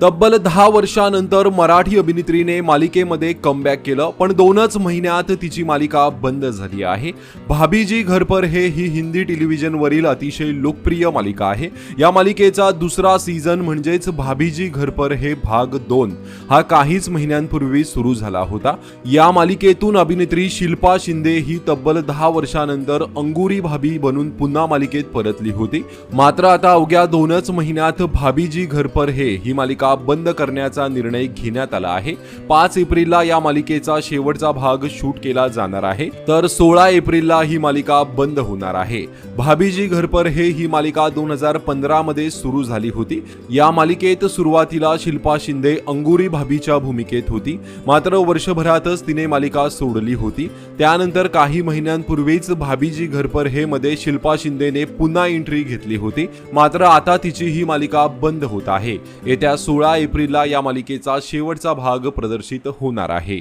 तब्बल 10 वर्षांनंतर मराठी अभिनेत्रीने मालिकेमध्ये कमबॅक केलं, पण 2च महिन्यात तिची मालिका बंद झाली आहे। भाभीजी घर पर है ही हिंदी टेलिव्हिजनवरील अतिशय लोकप्रिय मालिका आहे। या मालिकेचा दुसरा सीझन म्हणजेच भाभीजी घर पर है भाग 2 हा काहीच महिन्यांपूर्वी सुरू झाला होता। या मालिकेतून अभिनेत्री शिल्पा शिंदे ही तब्बल 10 वर्षांनंतर अंगुरी भाभी बनून पुन्हा मालिकेत परतली होती। मात्र आता अवघ्या 2च महिन्यात भाभीजी घर पर है ही मालिका बंद करण्याचा निर्णय घेण्यात आला आहे। 5 एप्रिलला या मालिकेचा शेवटचा भाग शूट केला जाणार आहे, तर 16 एप्रिलला ही मालिका बंद होणार आहे। भाभीजी घर पर है ही मालिका 2015 मध्ये सुरू झाली होती। या मालिकेत सुरुवातीला शिल्पा शिंदे अंगुरी भाभीच्या भूमिकेत होती, मात्र वर्षभरातच तिने मालिका सोडली होती। त्यानंतर काही महिन्यांपूर्वीच भाभीजी घर पर है मध्ये शिल्पा शिंदेने पुन्हा एंट्री घेतली होती, मात्र आता तिची ही मालिका बंद होत आहे। येत्या 16 एप्रिलला या मालिकेचा शेवटचा भाग प्रदर्शित होणार आहे।